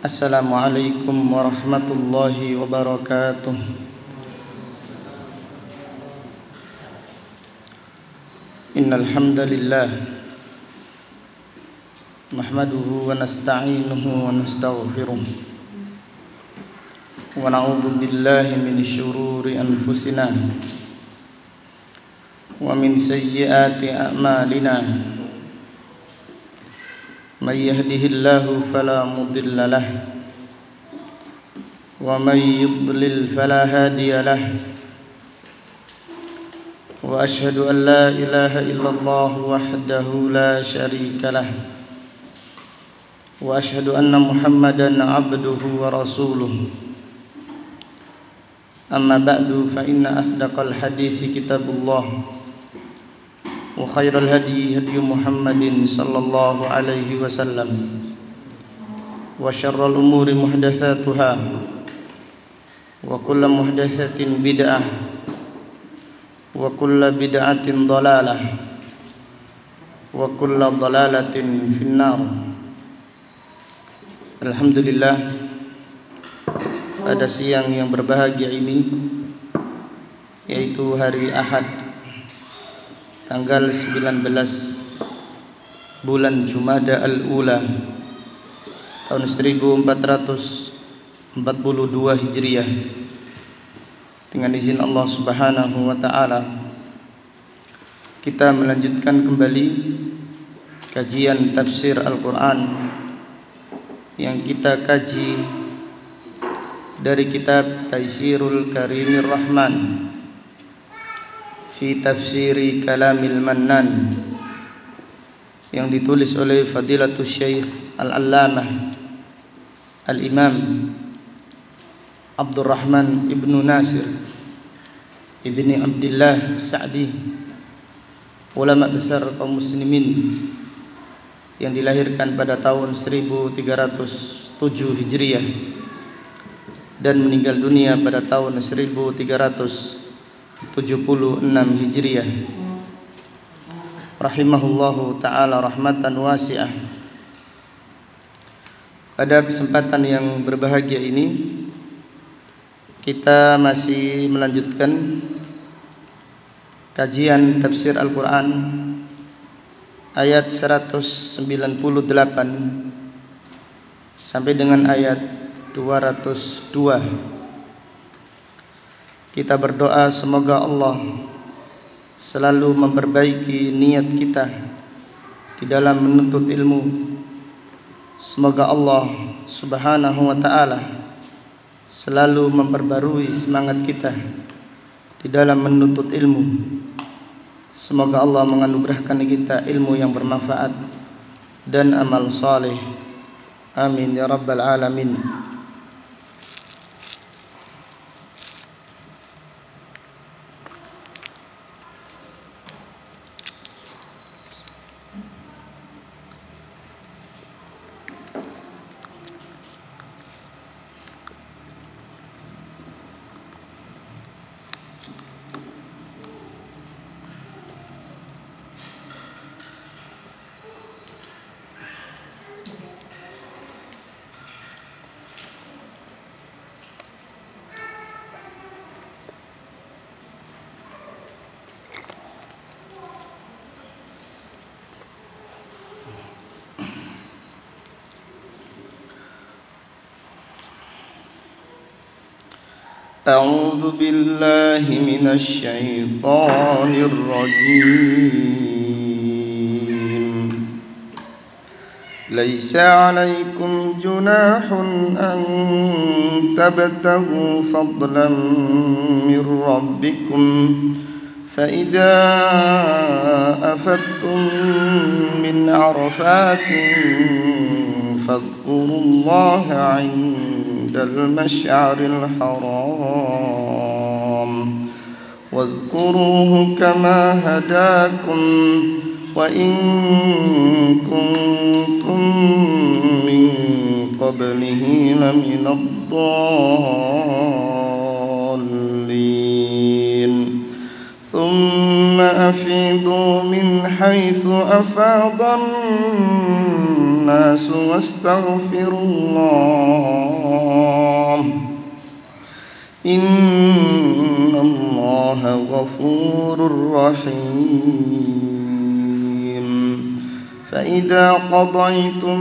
Assalamualaikum warahmatullahi wabarakatuh. Innal hamdalillah nahmaduhu wa nasta'inuhu wa nastaghfiruh wa na'udzu billahi min syururi anfusina wa min sayyiati a'malina. Man yahdihillahu fala mudilla lahu wa man yudlil fala hadiya lahu. Wa asyhadu an la ilaha illallah wahdahu la syarika lahu wa asyhadu anna Muhammadan abduhu wa rasuluh. Amma ba'du, fa inna asdaqal hadithi kitabullah wa khairal hadi hadi Muhammadin sallallahu alaihi wasallam wa syarrul umuri muhdatsatuha wa kullu muhdatsatin bid'ah wa kullu bid'atin dhalalah wa kullu dhalalatin finnar. Alhamdulillah, pada siang yang berbahagia ini, yaitu hari Ahad tanggal 19 bulan Jumada al-Ula tahun 1442 Hijriah, dengan izin Allah Subhanahu wa taala kita melanjutkan kembali kajian tafsir Al-Qur'an yang kita kaji dari kitab Taisirul Karimir Rahman fi tafsiri kalamil mannan yang ditulis oleh Fadilatul Syekh Al-Allamah Al-Imam Abdurrahman ibnu Nasir ibni Abdillah Sa'di, ulama besar kaum muslimin yang dilahirkan pada tahun 1307 Hijriah dan meninggal dunia pada tahun 1376 Hijriah, rahimahullahu ta'ala rahmatan wasi'ah. Pada kesempatan yang berbahagia ini kita masih melanjutkan kajian tafsir Al-Quran ayat 198 sampai dengan ayat 202. Kita berdoa semoga Allah selalu memperbaiki niat kita di dalam menuntut ilmu. Semoga Allah Subhanahu wa ta'ala selalu memperbarui semangat kita di dalam menuntut ilmu. Semoga Allah menganugerahkan kita ilmu yang bermanfaat dan amal saleh. Amin ya rabbal alamin. أعوذ بالله من الشيطان الرجيم. ليس عليكم جناح أن تبتغوا فضلا من ربكم فإذا أفدتم من عرفات فاذكروا الله عند المشعر الحرام واذكروه كما هداكم وإن كنتم من قبله لمن الضالين ثم أفيضوا من حيث أفاض الناس الناس واستغفروا الله إن الله غفور رحيم فإذا قضيتم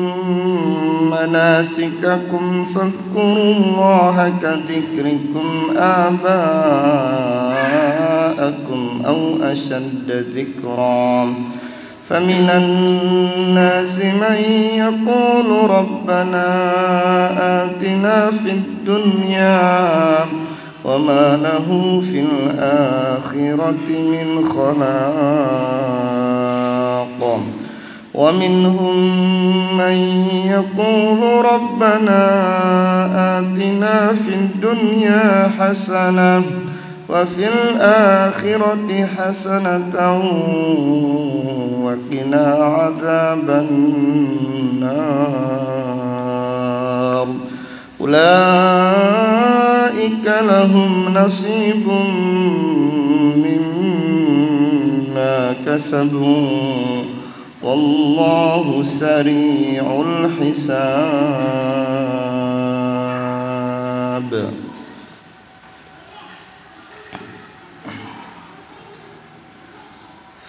مناسككم فاذكروا الله كذكركم آباءكم أو أشد ذكرا فمن الناس من يقول ربنا آتنا في الدنيا وما له في الآخرة من خلاق ومنهم من يقول ربنا آتنا في الدنيا حسنة وفي الآخرة حسنة وقنا عذاب النار أولئك لهم نصيب مما كسبوا والله سريع الحساب.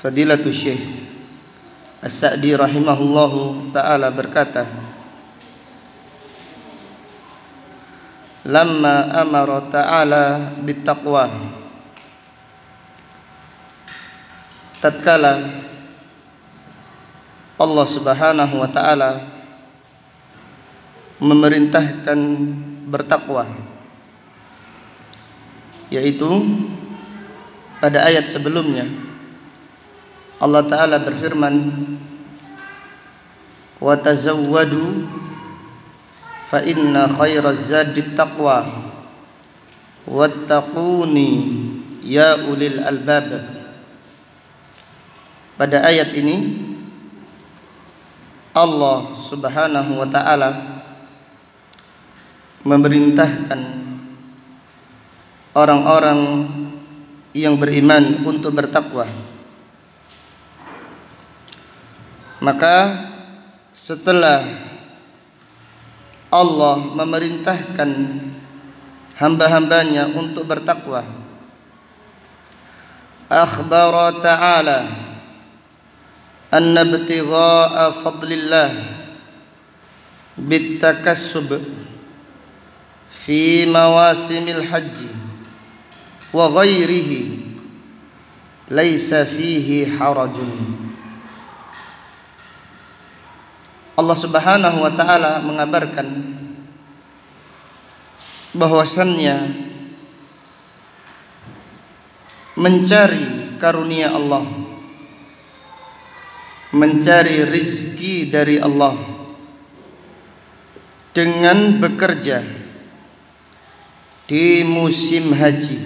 Fadilatul Syekh As-Sa'di rahimahullahu ta'ala berkata, lamma amara ta'ala bittaqwa, tatkala Allah subhanahu wa ta'ala memerintahkan bertakwa, yaitu pada ayat sebelumnya Allah Ta'ala berfirman, wa tazawwadu fa inna khairaz zadit taqwa wattaquni ya ulil albab. Pada ayat ini Allah Subhanahu wa Ta'ala memerintahkan orang-orang yang beriman untuk bertakwa. Maka setelah Allah memerintahkan hamba-hambanya untuk bertakwa, akhbara ta'ala anna ibtigha'a fadlillah bitakassub fi mawasimil haji wa ghairihi laisa fihi harajun. Allah Subhanahu wa ta'ala mengabarkan bahwasannya mencari karunia Allah, mencari rizki dari Allah dengan bekerja di musim haji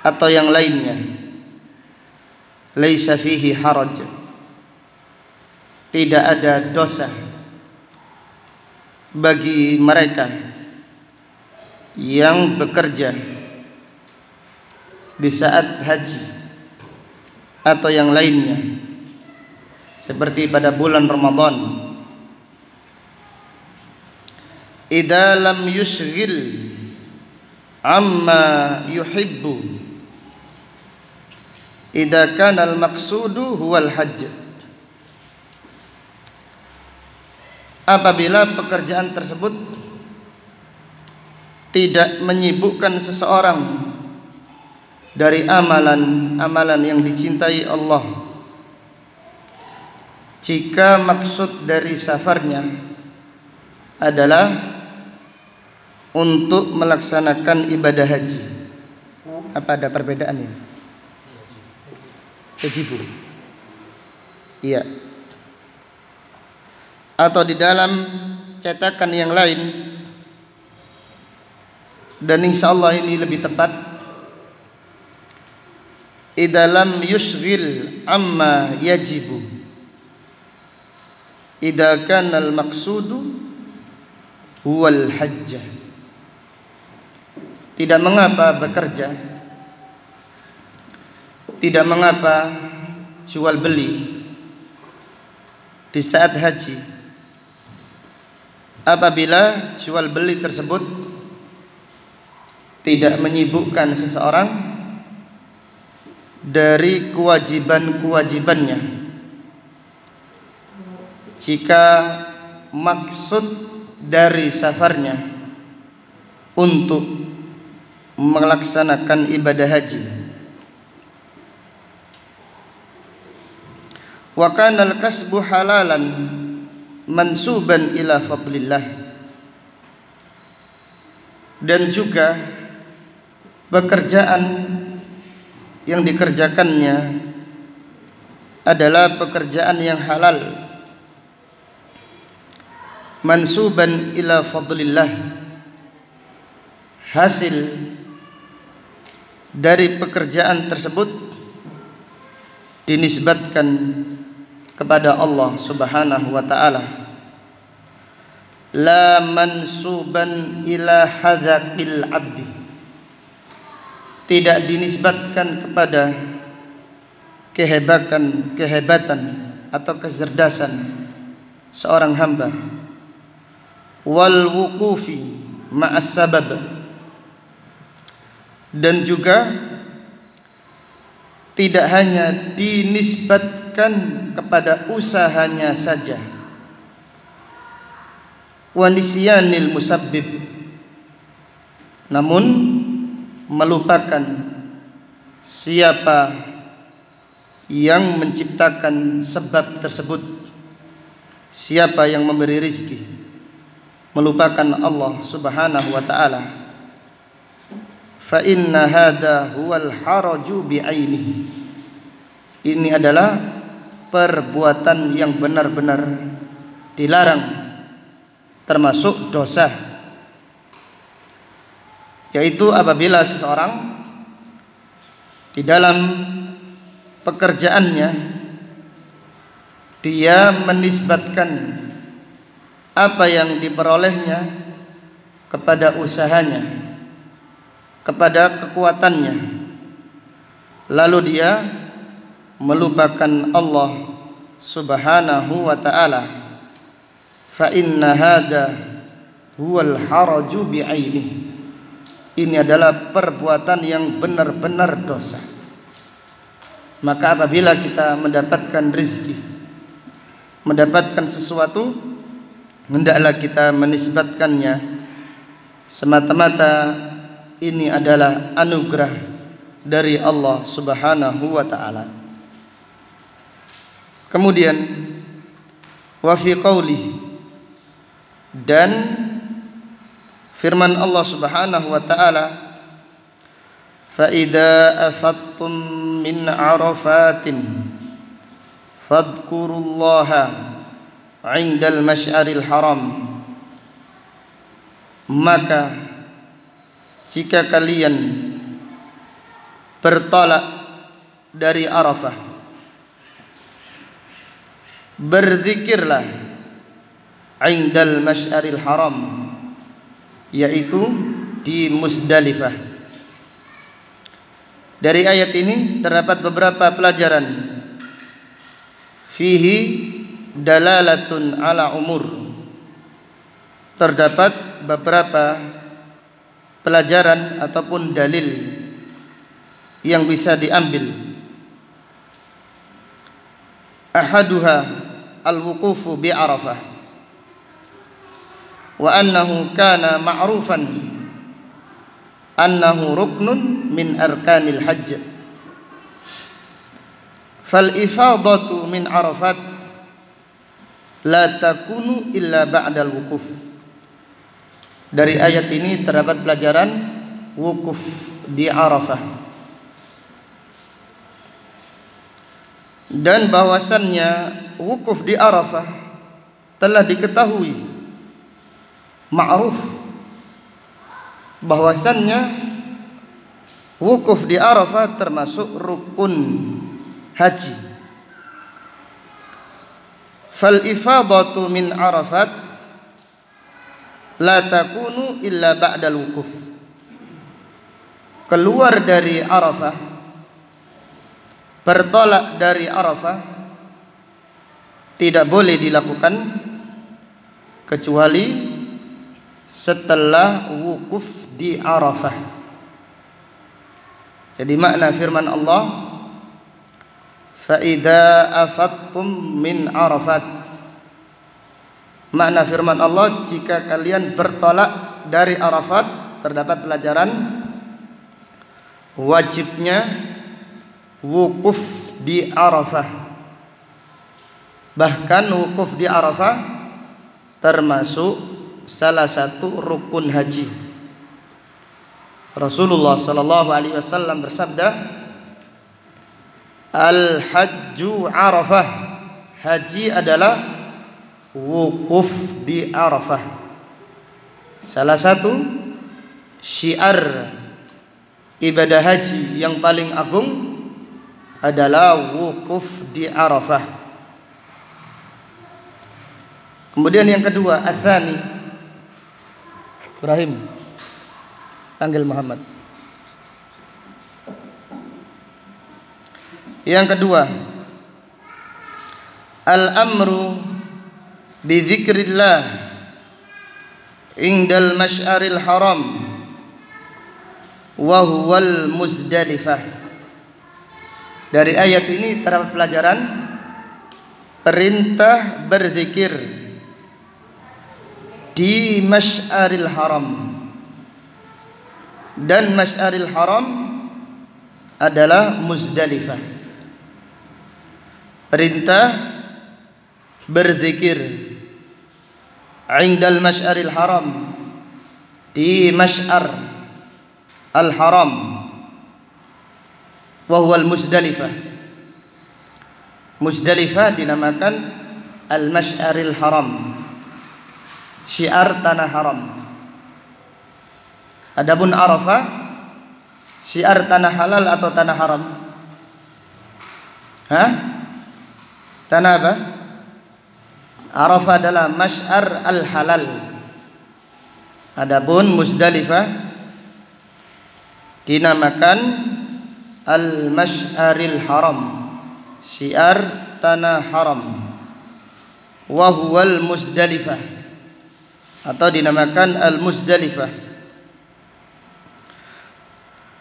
atau yang lainnya, laisa fihi haraj, tidak ada dosa bagi mereka yang bekerja di saat haji atau yang lainnya, seperti pada bulan Ramadan. Idza lam yushghil amma yuhibbu, idza kana al-maqsudu huwal hajj. Apabila pekerjaan tersebut tidak menyibukkan seseorang dari amalan-amalan yang dicintai Allah, jika maksud dari safarnya adalah untuk melaksanakan ibadah haji. Apa ada perbedaannya? Yajibu. Iya. Atau di dalam cetakan yang lain, dan insya Allah ini lebih tepat, idalam yushghil amma yajibu idza kana al maqsudu huwal hajjah. Tidak mengapa bekerja, tidak mengapa jual beli di saat haji apabila jual beli tersebut tidak menyibukkan seseorang dari kewajiban-kewajibannya, jika maksud dari safarnya untuk melaksanakan ibadah haji. Wa kana al-kasbu halalan mansuban ila fadlillah, dan juga pekerjaan yang dikerjakannya adalah pekerjaan yang halal, mansuban ila fadlillah, hasil dari pekerjaan tersebut dinisbatkan kepada Allah Subhanahu wa ta'ala, la mansuban ila hadzaqil abdi, tidak dinisbatkan kepada kehebatan atau kecerdasan seorang hamba, wal wuqufi ma'as sabab, dan juga tidak hanya dinisbatkan kepada usahanya saja, wa nisyanil musabbib, namun melupakan siapa yang menciptakan sebab tersebut, siapa yang memberi rizki, melupakan Allah Subhanahu wa ta'ala. Fa inna hadha huwal haraju bi'ainihi, ini adalah perbuatan yang benar-benar dilarang, termasuk dosa, yaitu apabila seseorang di dalam pekerjaannya dia menisbatkan apa yang diperolehnya kepada usahanya, kepada kekuatannya, lalu dia melupakan Allah Subhanahu wa ta'ala. Fa inna hadha huwal haraju bi'ainihi, ini adalah perbuatan yang benar-benar dosa. Maka apabila kita mendapatkan rezeki, mendapatkan sesuatu, hendaklah kita menisbatkannya semata-mata ini adalah anugerah dari Allah Subhanahu wa ta'ala. Kemudian wa fi qauli, dan firman Allah Subhanahu wa ta'ala, fa idza afattum min arafatin fadhkurullaha 'indal masy'aril haram, maka jika kalian bertolak dari Arafah, berzikirlah 'indal masy'aril haram, yaitu di Musdalifah. Dari ayat ini terdapat beberapa pelajaran. Fihi dalalatun ala umur, terdapat beberapa pelajaran ataupun dalil yang bisa diambil. Ahaduha al-wuqufu bi Arafah, wa annahu kana ma'rufan annahu ruknun min arkanil hajj, fal ifadatu min Arafat la takunu illa ba'dal wukuf. Dari ayat ini terdapat pelajaran wukuf di Arafah, dan bahwasannya wukuf di Arafah telah diketahui, ma'ruf, bahwasannya wukuf di Arafah termasuk rukun haji. Fal ifadatu min Arafat la takunu illa ba'dal wukuf, keluar dari Arafah, bertolak dari Arafah tidak boleh dilakukan kecuali setelah wukuf di Arafah. Jadi makna firman Allah, fa idza afattum min Arafat. Makna firman Allah, jika kalian bertolak dari Arafat, terdapat pelajaran wajibnya wukuf di Arafah. Bahkan wukuf di Arafah termasuk salah satu rukun haji. Rasulullah sallallahu alaihi wasallam bersabda, Al-hajju Arafah. Haji adalah wukuf di Arafah. Salah satu syiar ibadah haji yang paling agung adalah wukuf di Arafah. Kemudian yang kedua, asani. Ibrahim, panggil Muhammad. Yang kedua, al-amru bi dzikrillah indal masy'aril haram wa huwal Muzdalifah. Dari ayat ini terdapat pelajaran perintah berzikir di Masy'aril Haram. Dan Masy'aril Haram adalah Muzdalifah. Perintah berzikir indal Masy'aril Haram, di Masy'ar Al-Haram, wa huwal Muzdalifah. Muzdalifah dinamakan Al-Masy'aril Haram, syiar tanah haram. Adapun Arafah, syiar tanah halal atau tanah haram? Tanah apa? Arafah adalah masy'ar al-halal. Adapun Muzdalifah dinamakan al-masy'aril haram, syiar tanah haram. Wa huwal Muzdalifah, atau dinamakan Al-Muzdalifah.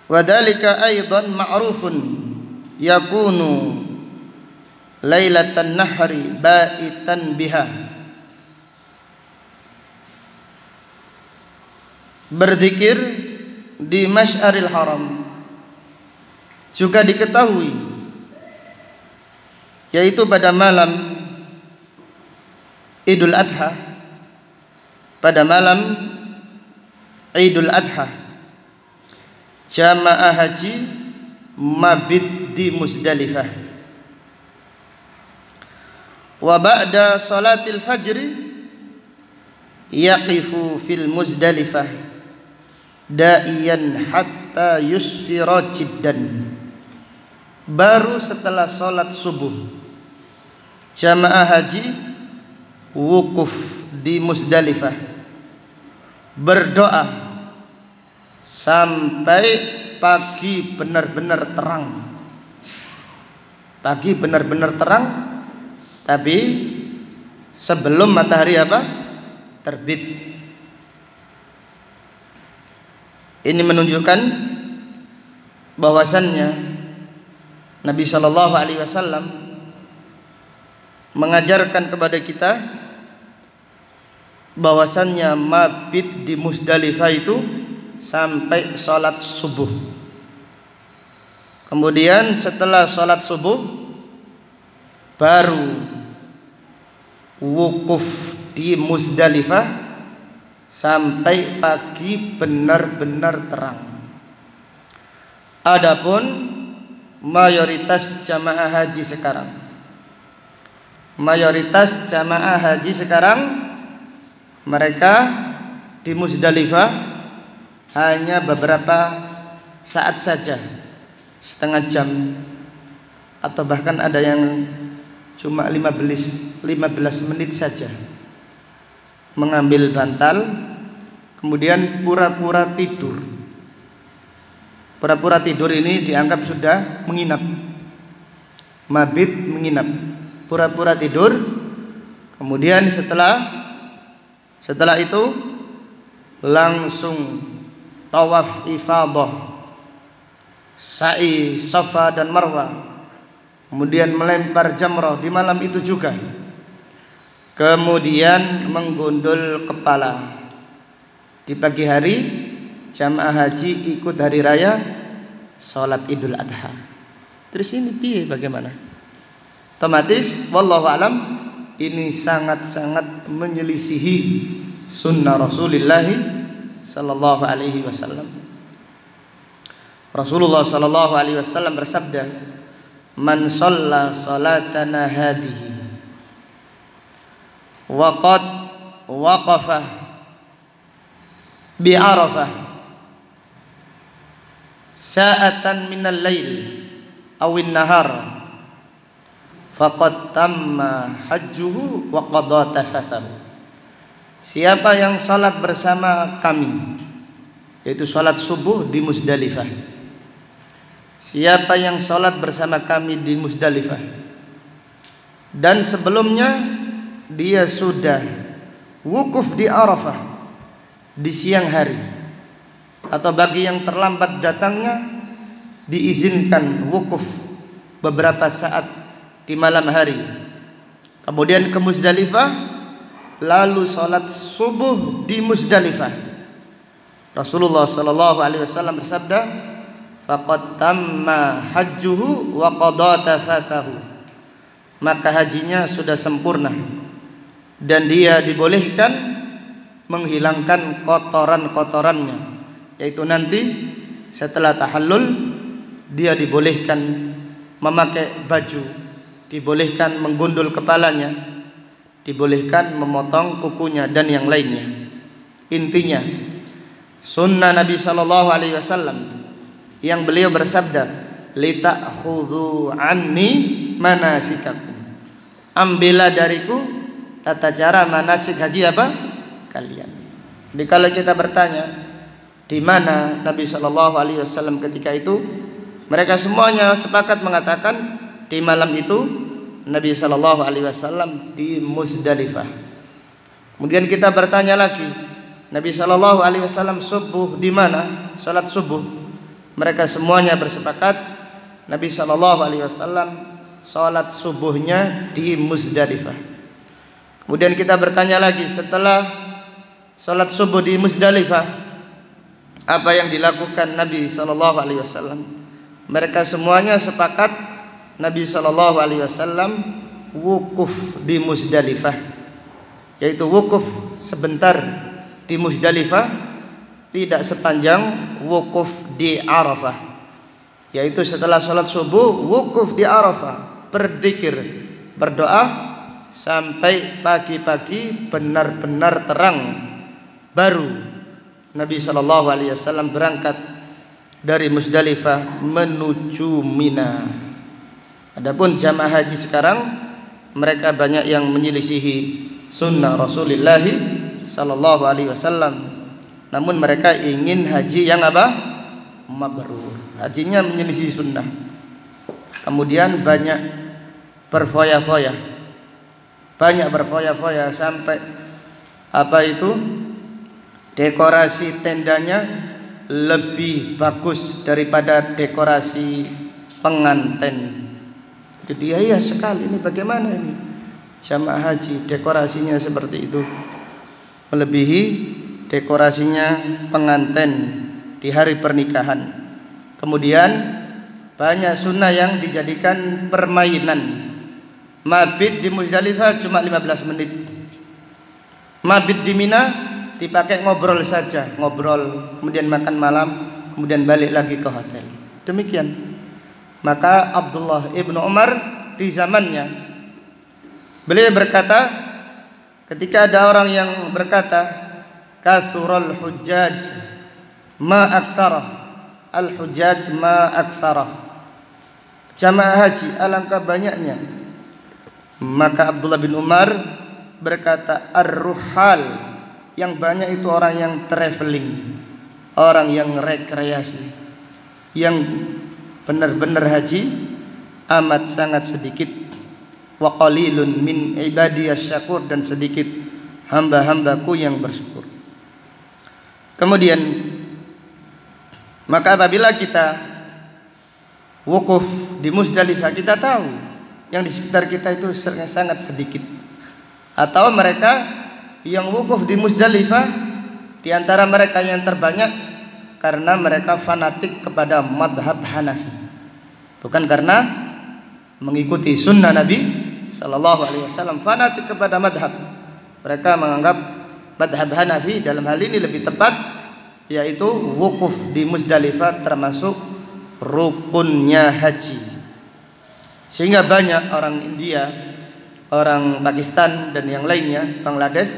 Wa dzalika aidan ma'rufun yakunu lailatan nahri baitan biha. Berzikir di Masy'aril Haram juga diketahui, yaitu pada malam Idul Adha, pada malam Idul Adha, jamaah haji mabit di Muzdalifah. Wa ba'da salatil fajri yaqifu fil Muzdalifah da'iyan hatta yusfira jiddan. Baru setelah salat subuh, jamaah haji wukuf di Muzdalifah, berdoa sampai pagi benar-benar terang. Pagi benar-benar terang, tapi sebelum matahari apa? Terbit. Ini menunjukkan bahwasannya Nabi sallallahu alaihi wasallam mengajarkan kepada kita bahwasannya mabit di Muzdalifah itu sampai sholat subuh. Kemudian setelah sholat subuh baru wukuf di Muzdalifah sampai pagi benar-benar terang. Adapun mayoritas jamaah haji sekarang, mereka di Muzdalifah hanya beberapa saat saja, setengah jam, atau bahkan ada yang cuma 15 menit saja, mengambil bantal kemudian pura-pura tidur. Pura-pura tidur ini dianggap sudah menginap, mabit menginap, pura-pura tidur. Kemudian setelah itu langsung tawaf ifadah, sa'i Safa dan Marwah, kemudian melempar jamrah di malam itu juga, kemudian menggundul kepala. Di pagi hari jamaah haji ikut hari raya salat Idul Adha. Terus ini piye bagaimana? Otomatis wallahu alam ini sangat-sangat menyelisihi sunnah Rasulullah sallallahu alaihi wasallam. Rasulullah sallallahu alaihi wasallam bersabda, "Man shalla salatana hadhihi wa qad waqafa bi Arafah sa'atan minal lail awin nahar faqad tamma hajjuhu wa qada tafathahu." Siapa yang salat bersama kami, yaitu salat subuh di Musdalifah, siapa yang salat bersama kami di Musdalifah dan sebelumnya dia sudah wukuf di Arafah di siang hari, atau bagi yang terlambat datangnya diizinkan wukuf beberapa saat di malam hari, kemudian ke Musdalifah lalu salat subuh di Musdalifah, Rasulullah sallallahu alaihi wasallam bersabda, faqad tamma hajjuhu wa qada tafathahu, maka hajinya sudah sempurna dan dia dibolehkan menghilangkan kotoran-kotorannya, yaitu nanti setelah tahallul dia dibolehkan memakai baju, dibolehkan menggundul kepalanya, dibolehkan memotong kukunya dan yang lainnya. Intinya sunnah Nabi sallallahu alaihi wasallam yang beliau bersabda, "Lita'khudhu anni manasikakum." Ambillah dariku tata cara manasik haji apa? Kalian. Jadi kalau kita bertanya di mana Nabi sallallahu alaihi wasallam ketika itu, mereka semuanya sepakat mengatakan di malam itu Nabi sallallahu alaihi wasallam di Musdalifah. Kemudian kita bertanya lagi, Nabi sallallahu alaihi wasallam subuh di mana? Salat subuh. Mereka semuanya bersepakat Nabi sallallahu alaihi wasallam salat subuhnya di Musdalifah. Kemudian kita bertanya lagi, setelah salat subuh di Musdalifah, apa yang dilakukan Nabi sallallahu alaihi wasallam? Mereka semuanya sepakat Nabi sallallahu alaihi wasallam wukuf di Musdalifah, yaitu wukuf sebentar di Musdalifah, tidak sepanjang wukuf di Arafah, yaitu setelah salat subuh wukuf di Arafah, berzikir, berdoa sampai pagi-pagi benar-benar terang, baru Nabi sallallahu alaihi wasallam berangkat dari Musdalifah menuju Mina. Adapun jamaah haji sekarang mereka banyak yang menyelisihi sunnah Rasulullah sallallahu alaihi wasallam. Namun mereka ingin haji yang apa? Mabrur. Hajinya menyelisihi sunnah. Kemudian banyak berfoya-foya. Banyak berfoya-foya sampai apa itu? Dekorasi tendanya lebih bagus daripada dekorasi pengantin. Jadi ya sekali, ini bagaimana ini jamaah haji dekorasinya seperti itu, melebihi dekorasinya pengantin di hari pernikahan. Kemudian banyak sunnah yang dijadikan permainan. Mabit di Musdalifah cuma 15 menit. Mabit di Mina dipakai ngobrol saja, ngobrol, kemudian makan malam, kemudian balik lagi ke hotel. Demikian. Maka Abdullah ibnu Umar di zamannya beliau berkata, ketika ada orang yang berkata, "Kathural hujjaj ma aktsarah, al hujjaj ma aktsarah." Jamaah haji alangkah banyaknya. Maka Abdullah bin Umar berkata, "Ar-ruhal," yang banyak itu orang yang traveling, orang yang rekreasi, yang benar-benar haji amat sangat sedikit. Wa qalilun min ibadiyasy syakur, dan sedikit hamba-hambaku yang bersyukur. Kemudian maka apabila kita wukuf di Muzdalifah, kita tahu yang di sekitar kita itu sangat sedikit. Atau mereka yang wukuf di Muzdalifah, di antara mereka yang terbanyak karena mereka fanatik kepada madhab Hanafi, bukan karena mengikuti sunnah Nabi Sallallahu Alaihi Wasallam. Fanatik kepada madhab, mereka menganggap madhab Hanafi dalam hal ini lebih tepat, yaitu wukuf di Muzdalifah termasuk rukunnya haji. Sehingga banyak orang India, orang Pakistan dan yang lainnya, Bangladesh,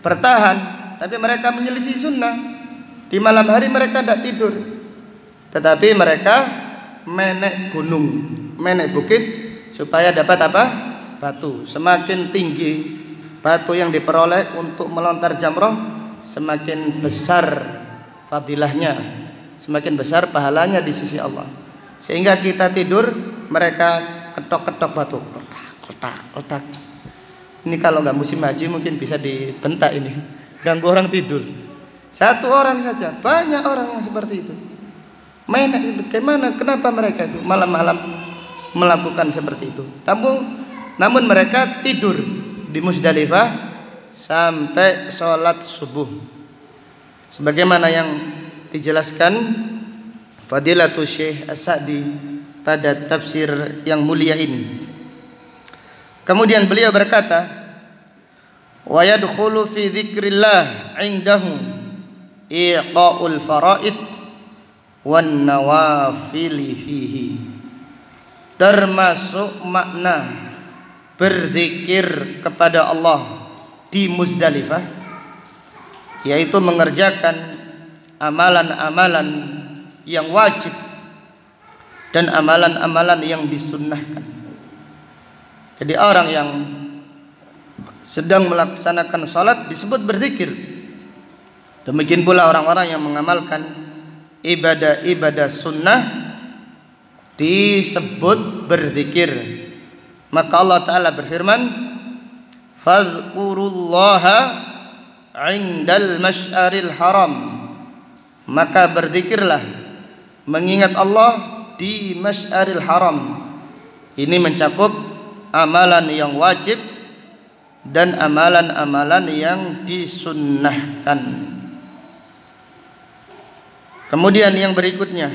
bertahan, tapi mereka menyelisih sunnah. Di malam hari mereka tidak tidur, tetapi mereka menek gunung, menek bukit supaya dapat apa? Batu. Semakin tinggi batu yang diperoleh untuk melontar jamroh, semakin besar fadilahnya, semakin besar pahalanya di sisi Allah. Sehingga kita tidur, mereka ketok-ketok batu, kotak. Ini kalau nggak musim haji mungkin bisa dibentak ini, ganggu orang tidur. Satu orang saja, banyak orang yang seperti itu. Bagaimana? Kenapa mereka itu malam-malam melakukan seperti itu? Namun mereka tidur di Muzdalifah sampai sholat subuh, sebagaimana yang dijelaskan Fadilatul Syekh As-Sa'di pada tafsir yang mulia ini. Kemudian beliau berkata, wa yadkhulu fi dzikrillah 'indahu iqa'ul faraid wan nawafili fihi. Termasuk makna berzikir kepada Allah di Muzdalifah, yaitu mengerjakan amalan-amalan yang wajib dan amalan-amalan yang disunnahkan. Jadi orang yang sedang melaksanakan salat disebut berzikir. Demikian pula orang-orang yang mengamalkan ibadah-ibadah sunnah disebut berzikir. Maka Allah Ta'ala berfirman, fadhkurullaha 'indal masy'aril haram. Maka berzikirlah, mengingat Allah di masy'aril haram. Ini mencakup amalan yang wajib dan amalan-amalan yang disunnahkan. Kemudian yang berikutnya,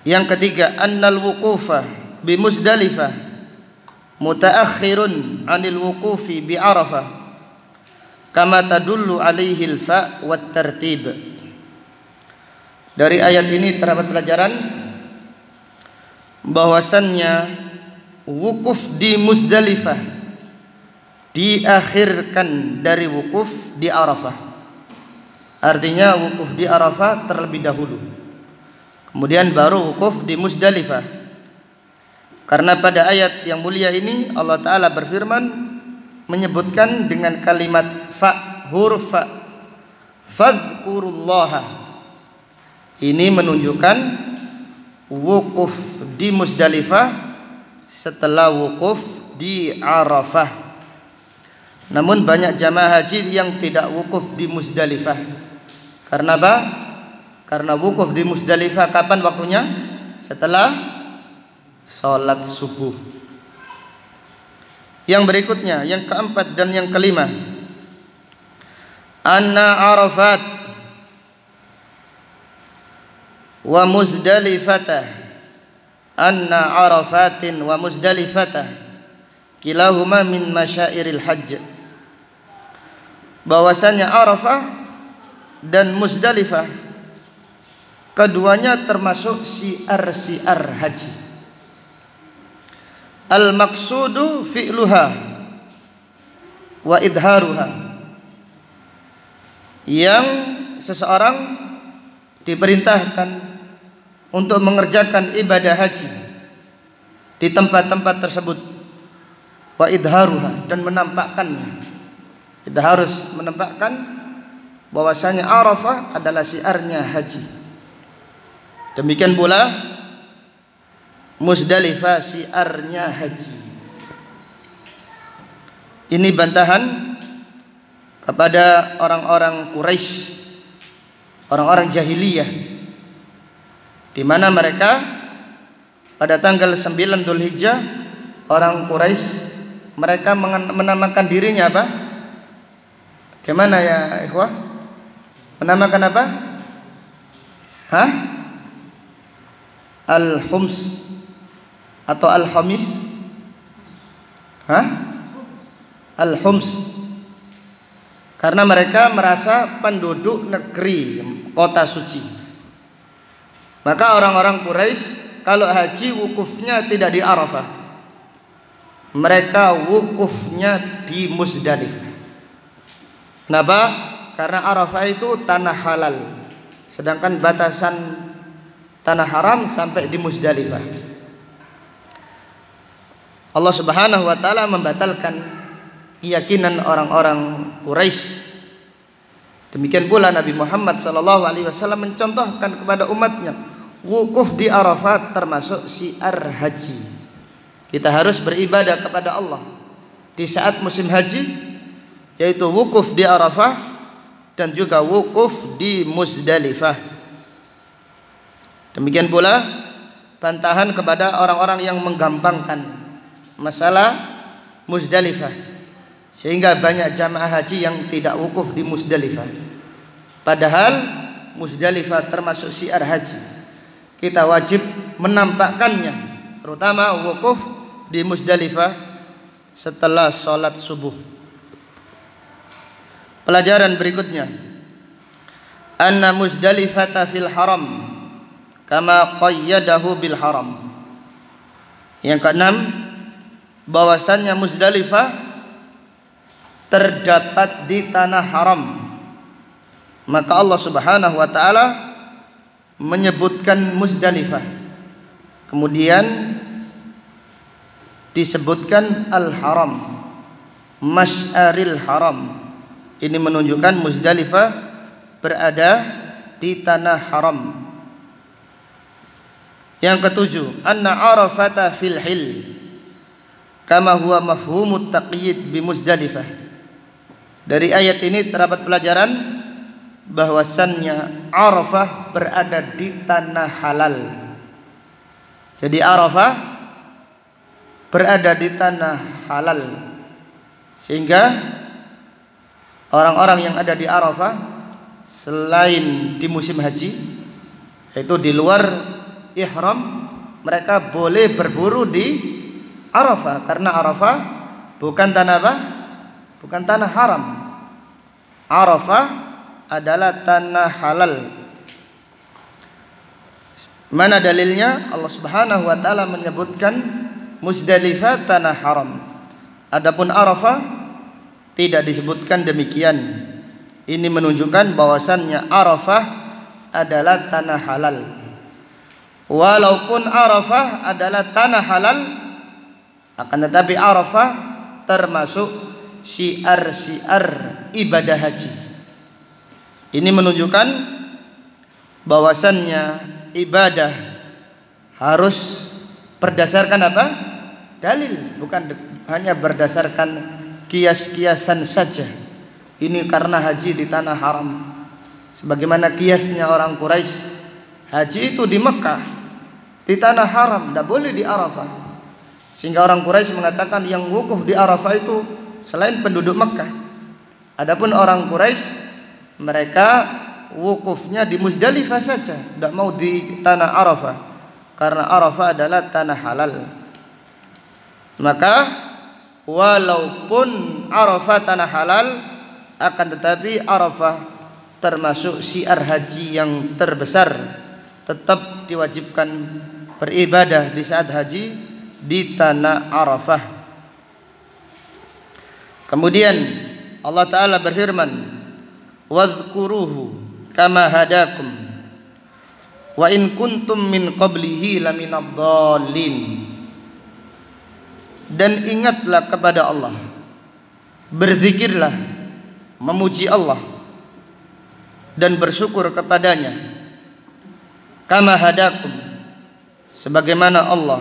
yang ketiga, annal wuqufa bi Muzdalifah mutaakhirun 'anil wuqufi bi Arafah kama tadullu alaihi al-fa' wat tartib. Dari ayat ini terdapat pelajaran bahwasannya wukuf di Muzdalifah diakhirkan dari wukuf di Arafah. Artinya wukuf di Arafah terlebih dahulu, kemudian baru wukuf di Muzdalifah. Karena pada ayat yang mulia ini Allah Ta'ala berfirman menyebutkan dengan kalimat fa, huruf fa, fadhkurullaha. Ini menunjukkan wukuf di Muzdalifah setelah wukuf di Arafah. Namun banyak jamaah haji yang tidak wukuf di Muzdalifah. Karena apa? Karena wukuf di Muzdalifah kapan waktunya? Setelah sholat subuh. Yang berikutnya, yang keempat dan yang kelima, anna Arafat wa Muzdalifata, anna Arafatin wa Muzdalifata kilahuma min masyairil hajj. Bahwasanya Arafah dan Muzdalifah keduanya termasuk syiar-syiar haji. Al-maqsudu fi'luha wa idharuha. Yang seseorang diperintahkan untuk mengerjakan ibadah haji di tempat-tempat tersebut, wa idharuha, dan menampakkannya. Kita harus menampakkan bahwasanya Arafah adalah syiarnya haji. Demikian pula Muzdalifah syiarnya haji. Ini bantahan kepada orang-orang Quraisy, orang-orang jahiliyah, di mana mereka pada tanggal 9 Dzulhijjah, orang Quraisy mereka menamakan dirinya apa? Gimana ya ikhwah? Menamakan apa? Hah? Al-Hums atau Al-Khamis? Hah? Al-Hums. Karena mereka merasa penduduk negeri kota suci. Maka orang-orang Quraisy kalau haji wukufnya tidak di Arafah, mereka wukufnya di Muzdalifah. Kenapa? Karena Arafah itu tanah halal, sedangkan batasan tanah haram sampai di Muzdalifah. Allah Subhanahu wa taala membatalkan keyakinan orang-orang Quraisy. Demikian pula Nabi Muhammad sallallahu alaihi wasallam mencontohkan kepada umatnya, wukuf di Arafah termasuk syiar haji. Kita harus beribadah kepada Allah di saat musim haji, yaitu wukuf di Arafah dan juga wukuf di Muzdalifah. Demikian pula bantahan kepada orang-orang yang menggampangkan masalah Muzdalifah, sehingga banyak jamaah haji yang tidak wukuf di Muzdalifah. Padahal Muzdalifah termasuk syiar haji. Kita wajib menampakkannya, terutama wukuf di Muzdalifah setelah sholat subuh. Pelajaran berikutnya, anna Muzdalifata fil haram kama qayyadahu bil haram. Yang keenam, bahwasannya Muzdalifah terdapat di tanah haram. Maka Allah Subhanahu wa taala menyebutkan Muzdalifah, kemudian disebutkan al-haram, masy'aril haram. Ini menunjukkan Muzdalifah berada di tanah haram. Yang ketujuh, anna Arafata fil hil kama huwa mafhumut taqyid bi Muzdalifah. Dari ayat ini terdapat pelajaran bahwasannya Arafah berada di tanah halal. Jadi Arafah berada di tanah halal, sehingga orang-orang yang ada di Arafah selain di musim haji, yaitu di luar ihram, mereka boleh berburu di Arafah, karena Arafah bukan tanah apa? Bukan tanah haram. Arafah adalah tanah halal. Mana dalilnya? Allah Subhanahu wa taala menyebutkan Muzdalifah tanah haram. Adapun Arafah tidak disebutkan demikian. Ini menunjukkan bahwasannya Arafah adalah tanah halal. Walaupun Arafah adalah tanah halal, akan tetapi Arafah termasuk syiar-syiar ibadah haji. Ini menunjukkan bahwasannya ibadah harus berdasarkan apa? Dalil, bukan hanya berdasarkan kias-kiasan saja. Ini karena haji di tanah haram, sebagaimana kiasnya orang Quraisy, haji itu di Mekah, di tanah haram, tidak boleh di Arafah. Sehingga orang Quraisy mengatakan yang wukuf di Arafah itu selain penduduk Mekah. Adapun orang Quraisy, mereka wukufnya di Muzdalifah saja, tidak mau di tanah Arafah, karena Arafah adalah tanah halal. Maka walaupun Arafah tanah halal, akan tetapi Arafah termasuk syiar haji yang terbesar. Tetap diwajibkan beribadah di saat haji di tanah Arafah. Kemudian Allah Ta'ala berfirman, wadhkuruhu kama hadakum wa in kuntum min qablihi laminadh dhallin. Dan ingatlah kepada Allah, berzikirlah, memuji Allah dan bersyukur kepadanya, kama hadakum, sebagaimana Allah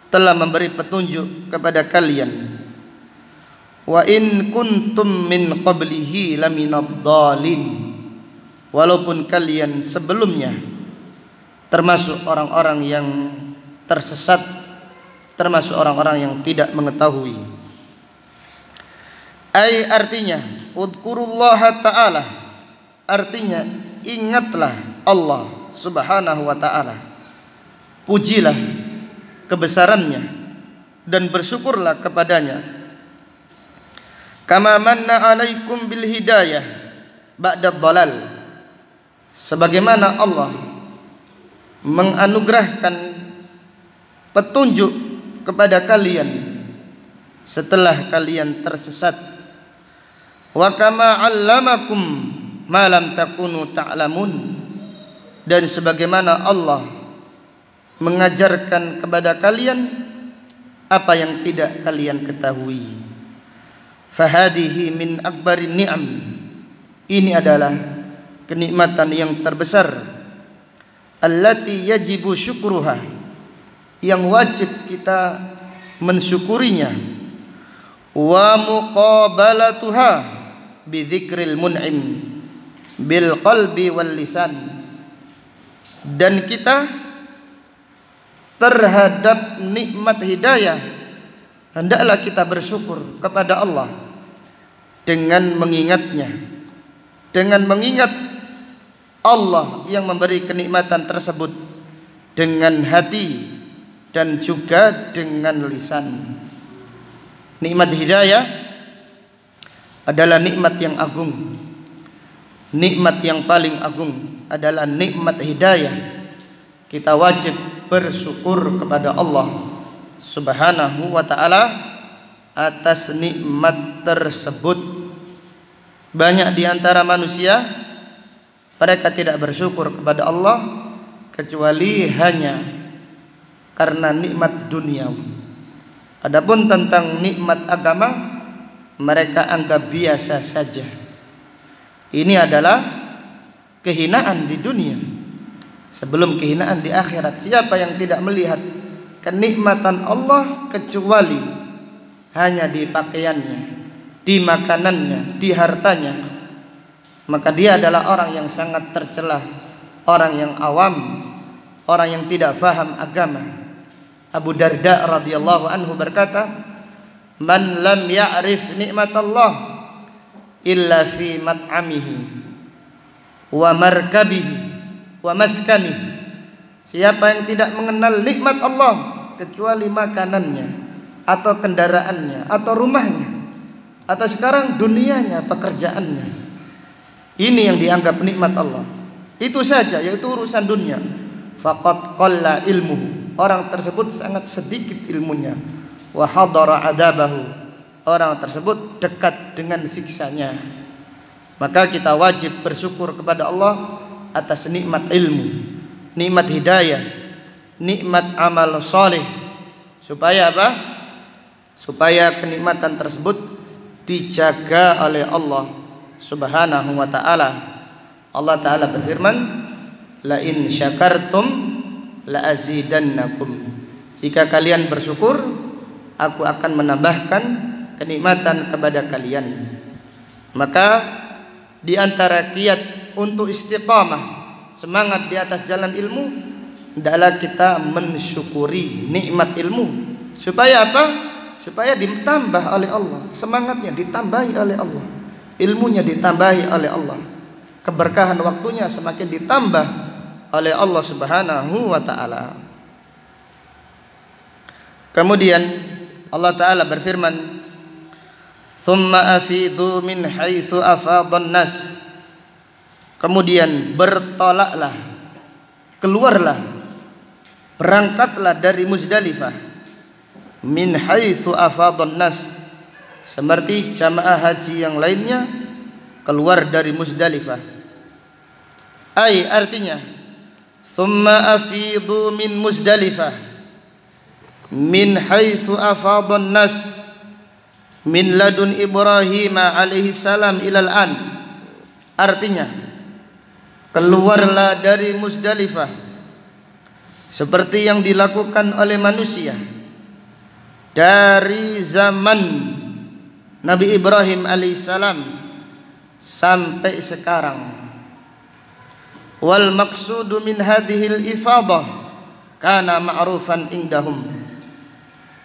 telah memberi petunjuk kepada kalian, wa in kuntum min qablihi laminad dhalin, walaupun kalian sebelumnya termasuk orang-orang yang tersesat, termasuk orang-orang yang tidak mengetahui. Ai artinya udkurullaha ta'ala, artinya ingatlah Allah subhanahu wa ta'ala, pujilah kebesarannya dan bersyukurlah kepadanya. Kama manna alaikum bil hidayah ba'da dhalal, sebagaimana Allah menganugerahkan petunjuk kepada kalian setelah kalian tersesat. Wa kama 'allamakum ma lam takunu ta'lamun, dan sebagaimana Allah mengajarkan kepada kalian apa yang tidak kalian ketahui. Fahadihi min akbarin ni'am, ini adalah kenikmatan yang terbesar. Allati yajibu syukruha, yang wajib kita mensyukurinya. Wa muqabalatuha bidzikril mun'im bil qalbi wal lisan, dan kita terhadap nikmat hidayah hendaklah kita bersyukur kepada Allah dengan mengingatnya, dengan mengingat Allah yang memberi kenikmatan tersebut dengan hati dan juga dengan lisan. Nikmat hidayah adalah nikmat yang agung. Nikmat yang paling agung adalah nikmat hidayah. Kita wajib bersyukur kepada Allah subhanahu wa ta'ala atas nikmat tersebut. Banyak di antara manusia mereka tidak bersyukur kepada Allah kecuali hanya karena nikmat duniawi. Adapun tentang nikmat agama mereka anggap biasa saja. Ini adalah kehinaan di dunia sebelum kehinaan di akhirat. Siapa yang tidak melihat kenikmatan Allah kecuali hanya di pakaiannya, di makanannya, di hartanya, maka dia adalah orang yang sangat tercelah, orang yang awam, orang yang tidak faham agama. Abu Darda radhiyallahu anhu berkata, man lam ya'rif nikmatallah illa fi mat'amihi wa markabihi wa maskanihi. Siapa yang tidak mengenal nikmat Allah kecuali makanannya atau kendaraannya atau rumahnya atau sekarang dunianya, pekerjaannya, ini yang dianggap nikmat Allah. Itu saja, yaitu urusan dunia. Faqad qalla ilmuhu, orang tersebut sangat sedikit ilmunya. Wa hadara adabahu, orang tersebut dekat dengan siksanya. Maka kita wajib bersyukur kepada Allah atas nikmat ilmu, nikmat hidayah, nikmat amal soleh. Supaya apa? Supaya kenikmatan tersebut dijaga oleh Allah subhanahu wa ta'ala. Allah ta'ala berfirman, la in syakartum la azidannakum, jika kalian bersyukur aku akan menambahkan kenikmatan kepada kalian. Maka di antara kiat untuk istiqamah, semangat di atas jalan ilmu, hendaklah kita mensyukuri nikmat ilmu. Supaya apa? Supaya ditambah oleh Allah, semangatnya ditambahi oleh Allah, ilmunya ditambahi oleh Allah, keberkahan waktunya semakin ditambah oleh Allah subhanahu wa ta'ala. Kemudian Allah Ta'ala berfirman, thumma afidu min haitsu afadhan nas, kemudian bertolaklah, keluarlah, berangkatlah dari Muzdalifah, min haitsu afadhan nas, seperti jamaah haji yang lainnya keluar dari Muzdalifah. Ai artinya thumma afidu min Muzdalifah min haitsu afadhan nas min ladun Ibrahim alaihi salam ilal an. Artinya keluarlah dari Muzdalifah seperti yang dilakukan oleh manusia dari zaman Nabi Ibrahim alaihissalam sampai sekarang. Wal maqsudu min hadhil ifadah kana ma'rufan indahum.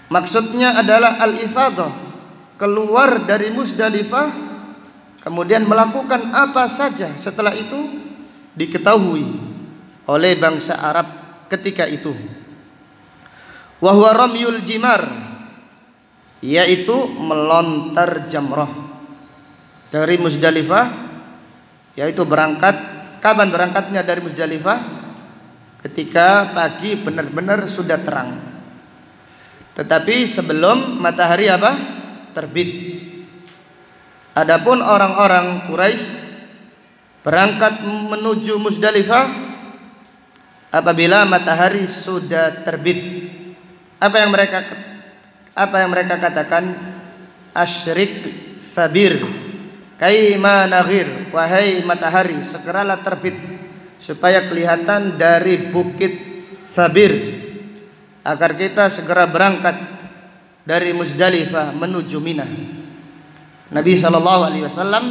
Maksudnya adalah al-ifadah, keluar dari Muzdalifah kemudian melakukan apa saja setelah itu diketahui oleh bangsa Arab ketika itu. Wa huwa ramyul jimar, yaitu melontar jamrah dari Muzdalifah, yaitu berangkat. Kapan berangkatnya dari Muzdalifah? Ketika pagi benar-benar sudah terang, tetapi sebelum matahari apa? Terbit. Adapun orang-orang Quraisy berangkat menuju Muzdalifah apabila matahari sudah terbit. Apa yang mereka katakan? Asyrik sabir kaima naghir, wahai matahari segeralah terbit supaya kelihatan dari bukit Sabir, agar kita segera berangkat dari Muzdalifah menuju Mina. Nabi SAW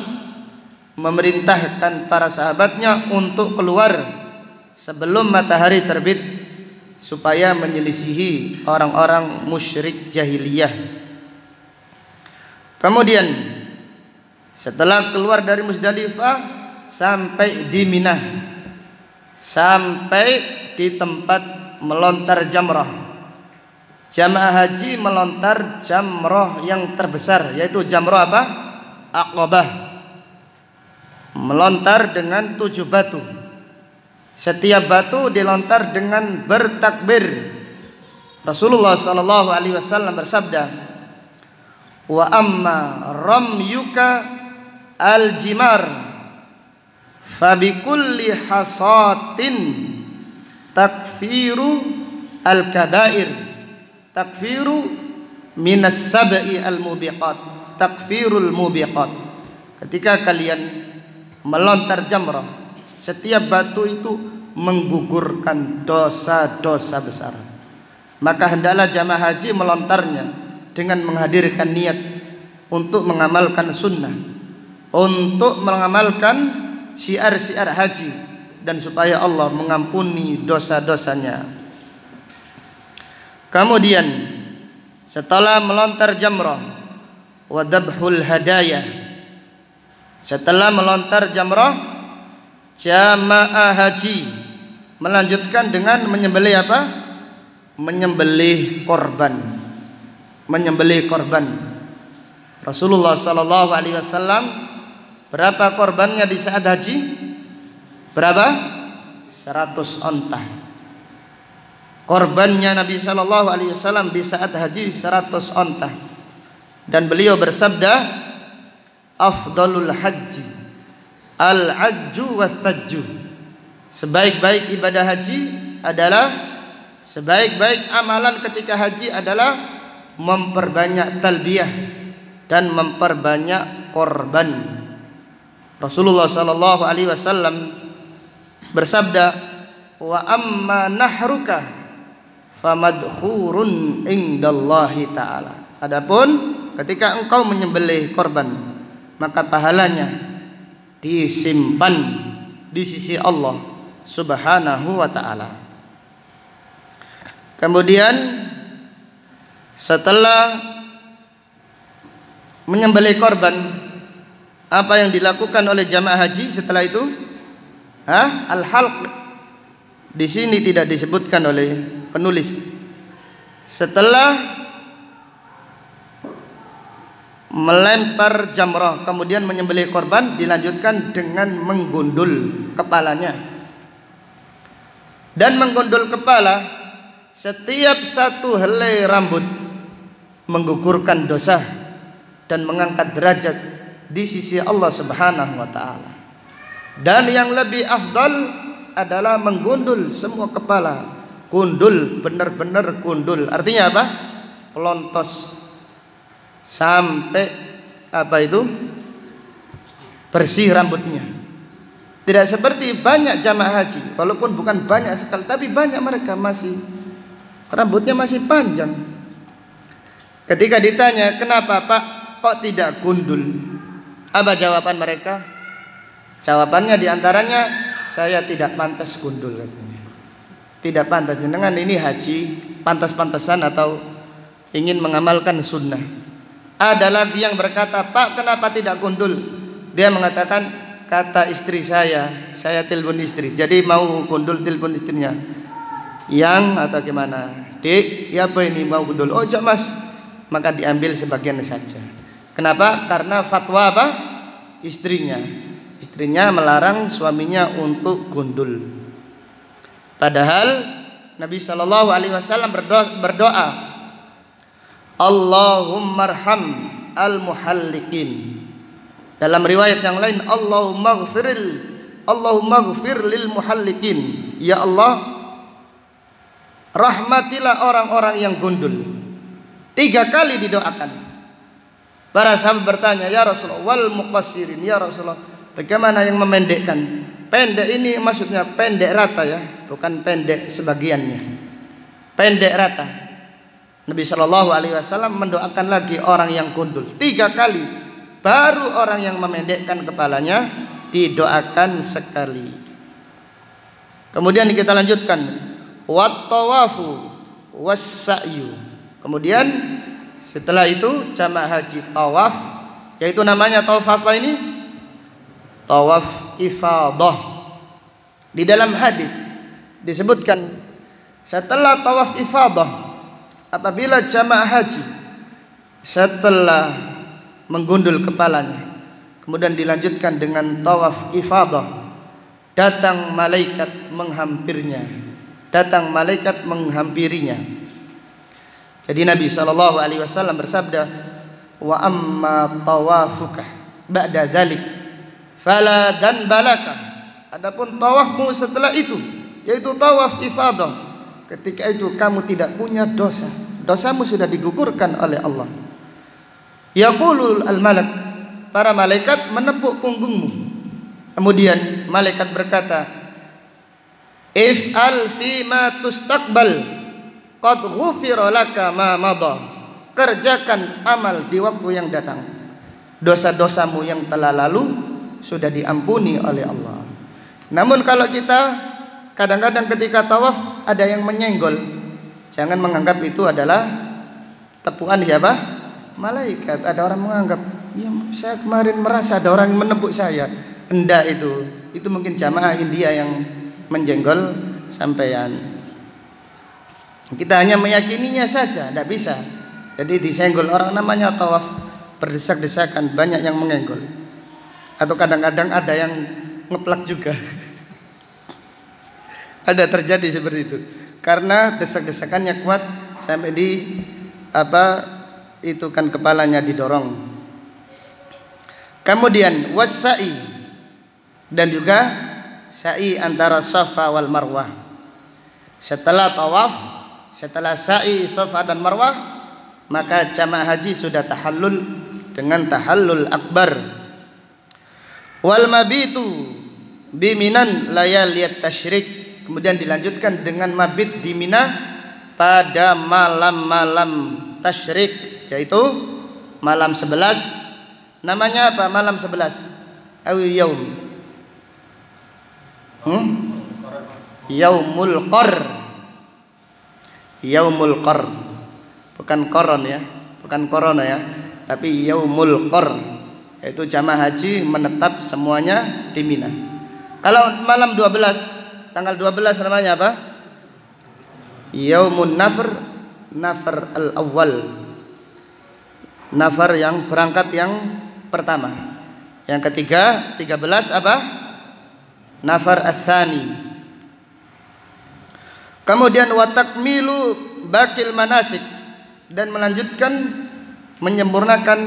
memerintahkan para sahabatnya untuk keluar sebelum matahari terbit supaya menyelisihi orang-orang musyrik jahiliyah. Kemudian setelah keluar dari Muzdalifah sampai di Mina, sampai di tempat melontar jamrah. Jamaah haji melontar jamrah yang terbesar, yaitu jamrah apa? Aqabah. Melontar dengan 7 batu. Setiap batu dilontar dengan bertakbir. Rasulullah SAW bersabda, wa amma ramyuka al-jimar fabikulli hasatin takfiru al-kabair, takfiru minas sab'i al-mubiqat, takfirul mubiqat. Ketika kalian melontar jamrah, setiap batu itu menggugurkan dosa-dosa besar. Maka hendaklah jamaah haji melontarnya dengan menghadirkan niat untuk mengamalkan sunnah, untuk mengamalkan syiar-syiar haji, dan supaya Allah mengampuni dosa-dosanya. Kemudian setelah melontar jamrah, wadabhul hadayah, setelah melontar jamrah, jamaah haji melanjutkan dengan menyembelih apa? Menyembelih korban. Menyembelih korban. Rasulullah SAW berapa korbannya di saat haji? Berapa? 100 onta. Korbannya Nabi SAW di saat haji 100 onta. Dan beliau bersabda, afdalul haji al-ajju wath-thajju. Sebaik-baik ibadah haji adalah, sebaik-baik amalan ketika haji adalah memperbanyak talbiyah dan memperbanyak korban. Rasulullah SAW bersabda, wa amma nahruka famadkhurun indallahi ta'ala. Adapun ketika engkau menyembelih korban, maka pahalanya disimpan di sisi Allah Subhanahu wa ta'ala. Kemudian setelah menyembelih korban, apa yang dilakukan oleh jamaah haji setelah itu? Al-halq. Di sini tidak disebutkan oleh penulis. Setelah melempar jamrah kemudian menyembelih korban, dilanjutkan dengan menggundul kepalanya. Dan menggundul kepala, setiap satu helai rambut menggugurkan dosa dan mengangkat derajat di sisi Allah Subhanahu wa ta'ala. Dan yang lebih afdal adalah menggundul semua kepala. Gundul, benar-benar gundul. Artinya apa? Pelontos sampai apa itu? Bersih rambutnya. Tidak seperti banyak jamaah haji, walaupun bukan banyak sekali, tapi banyak mereka masih rambutnya masih panjang. Ketika ditanya, kenapa Pak kok tidak gundul? Apa jawaban mereka? Jawabannya diantaranya, saya tidak pantas gundul katanya. Tidak pantas. Dengan ini haji pantas-pantasan atau ingin mengamalkan sunnah. Ada lagi yang berkata, Pak, kenapa tidak gundul? Dia mengatakan, kata istri saya telepon istri, jadi mau gundul telepon istrinya. Yang atau gimana? Dek, ya apa ini mau gundul? Oh, jak mas. Maka diambil sebagian saja. Kenapa? Karena fatwa apa? Istrinya melarang suaminya untuk gundul. Padahal Nabi Shallallahu Alaihi Wasallam berdoa, Allahumma arham al-muhallikin. Dalam riwayat yang lain, Allahumma ghfir lil muhallikin. Ya Allah, rahmatilah orang-orang yang gundul. 3 kali didoakan. Para sahabat bertanya, ya Rasulullah, wal muqassirin, ya Rasulullah, bagaimana yang memendekkan? Pendek ini maksudnya pendek rata ya, bukan pendek sebagiannya. Pendek rata. Nabi Shallallahu Alaihi Wasallam mendoakan lagi orang yang gundul 3 kali. Baru orang yang memendekkan kepalanya didoakan sekali. Kemudian kita lanjutkan, wat tawafu was sa'yu. Kemudian setelah itu jamaah haji tawaf, yaitu namanya tawaf apa ini? Tawaf ifadah. Di dalam hadis disebutkan setelah tawaf ifadah, apabila jamaah haji setelah menggundul kepalanya, kemudian dilanjutkan dengan tawaf ifadah, datang malaikat menghampirinya. Jadi Nabi Shallallahu Alaihi Wasallam bersabda, wa amma tawafuka ba'da dzalik fala danbalaka. Adapun tawafmu setelah itu, yaitu tawaf ifadah, ketika itu kamu tidak punya dosa. Dosamu sudah digugurkan oleh Allah. Yaqulul al-malak, para malaikat menepuk punggungmu. Kemudian malaikat berkata, if'al fima tustaqbal qad ghufira laka ma madha. Kerjakan amal di waktu yang datang. Dosa-dosamu yang telah lalu sudah diampuni oleh Allah. Namun kalau kita kadang-kadang ketika tawaf ada yang menyenggol, jangan menganggap itu adalah tepukan siapa? Malaikat. Ada orang menganggap, ya saya kemarin merasa ada orang yang menepuk saya. Enggak, itu mungkin jamaah India yang menjenggol sampean. Kita hanya meyakininya saja, tidak bisa. Jadi disenggol orang, namanya tawaf, berdesak-desakan, banyak yang mengenggol. Atau kadang-kadang ada yang ngeplak juga. Ada terjadi seperti itu. Karena desak-desakannya kuat sampai itu kan kepalanya didorong. Kemudian wassa'i, dan juga sa'i antara Safa wal Marwah. Setelah tawaf, setelah sa'i Safa dan Marwah, maka jamaah haji sudah tahallul dengan tahallul akbar. Wal mabitu biminan layaliyat tasyrik. Kemudian dilanjutkan dengan mabit di Mina pada malam-malam tasyrik, yaitu malam 11. Namanya apa malam 11? Awi yaum. Yaumul Qar. Yaumul Qar. Bukan koron ya, bukan corona ya, tapi Yaumul Qar, yaitu jamaah haji menetap semuanya di Mina. Kalau malam 12, tanggal 12 namanya apa? Yaumun Nafr, Nafr al-awwal. Nafar yang berangkat yang pertama. Yang ketiga, 13 apa? Nafar ats-tsani. Kemudian wa takmilu bakil manasik, dan melanjutkan menyempurnakan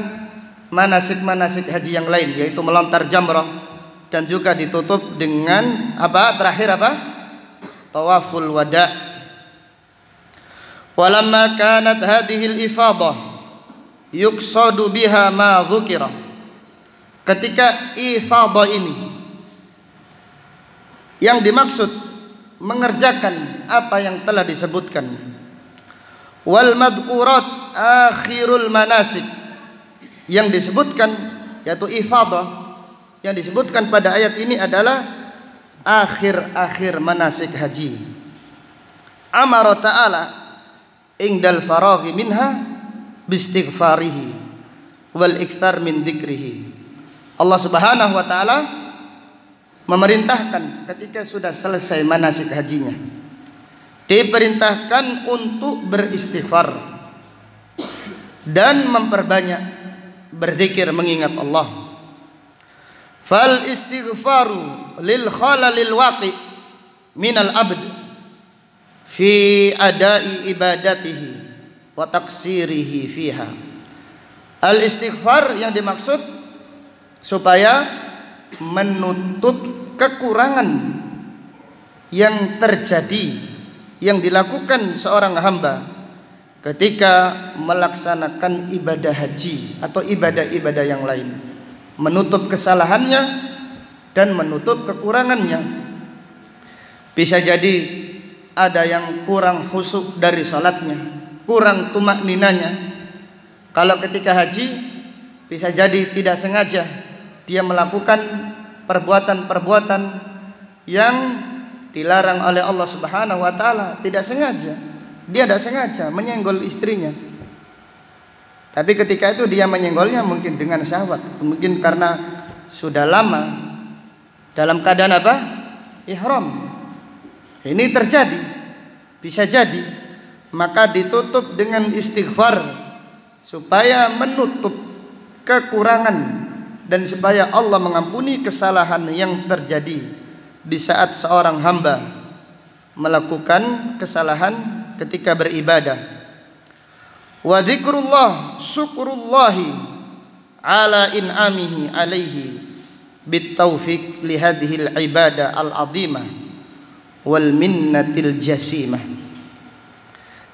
manasik-manasik haji yang lain, yaitu melontar jamrah, dan juga ditutup dengan apa? Terakhir apa? Tawaful wada. Walamma kanat hadhil ifadah yuqsadu biha ma dzukira. Ketika ifadah ini yang dimaksud mengerjakan apa yang telah disebutkan, wal madqurat akhirul manasik, yang disebutkan, yaitu ifadah, yang disebutkan pada ayat ini adalah akhir-akhir manasik haji. Amara ta'ala indal faraghi minha bistighfarihi wal ikthar min dzikrihi. Allah Subhanahu wa taala memerintahkan ketika sudah selesai manasik hajinya, diperintahkan untuk beristighfar dan memperbanyak berzikir mengingat Allah. Fal istighfaru lil khalalil waqi minal abd fi adai ibadatihi wa taksirihi fiha. Al istighfar yang dimaksud supaya menutup kekurangan yang terjadi, yang dilakukan seorang hamba ketika melaksanakan ibadah haji atau ibadah-ibadah yang lain, menutup kesalahannya dan menutup kekurangannya. Bisa jadi ada yang kurang khusyuk dari salatnya, kurang tumakninanya. Kalau ketika haji bisa jadi tidak sengaja dia melakukan perbuatan-perbuatan yang dilarang oleh Allah Subhanahu wa taala, tidak sengaja. Dia tidak sengaja menyenggol istrinya. Tapi ketika itu dia menyenggolnya mungkin dengan syahwat, mungkin karena sudah lama dalam keadaan apa? Ihram. Ini terjadi, bisa jadi. Maka ditutup dengan istighfar supaya menutup kekurangan dan supaya Allah mengampuni kesalahan yang terjadi di saat seorang hamba melakukan kesalahan ketika beribadah. Wa dzikrullah syukrullahi ala in'amihi alaihi bitaufiq li hadhil ibadah al-azimah wal minnatil jasimah.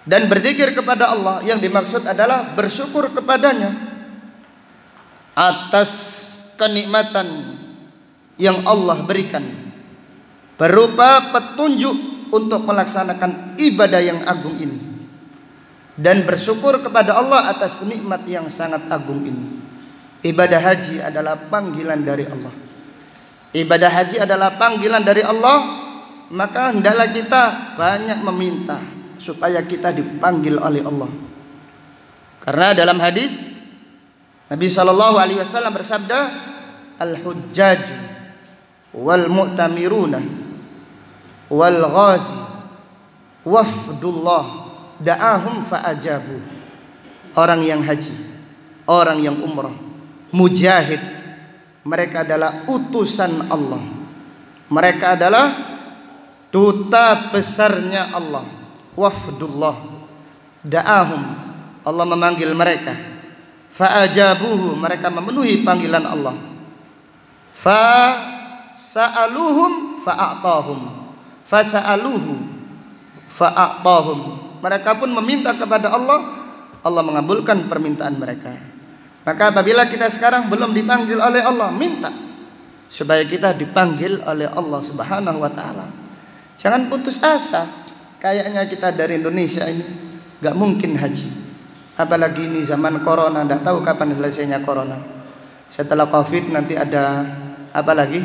Dan berzikir kepada Allah yang dimaksud adalah bersyukur kepadanya atas kenikmatan yang Allah berikan berupa petunjuk untuk melaksanakan ibadah yang agung ini, dan bersyukur kepada Allah atas nikmat yang sangat agung ini. Ibadah haji adalah panggilan dari Allah. Ibadah haji adalah panggilan dari Allah, maka hendaklah kita banyak meminta supaya kita dipanggil oleh Allah. Karena dalam hadis Nabi sallallahu alaihi wasallam bersabda, al-hujjaj wal mu'tamiruna wal ghazi wafdullah da'ahum fa'ajabu. Orang yang haji, orang yang umrah, mujahid, mereka adalah utusan Allah. Mereka adalah duta besarnya Allah. Wafdullah da'ahum, Allah memanggil mereka. Fa'ajabuhu, mereka memenuhi panggilan Allah. Fasa'aluhum fa'a'tahum, fasa'aluhu fa'a'tahum, mereka pun meminta kepada Allah, Allah mengabulkan permintaan mereka. Maka apabila kita sekarang belum dipanggil oleh Allah, minta supaya kita dipanggil oleh Allah Subhanahu wa taala. Jangan putus asa. Kayaknya kita dari Indonesia ini gak mungkin haji. Apalagi ini zaman corona, tidak tahu kapan selesainya corona. Setelah Covid nanti ada apa lagi?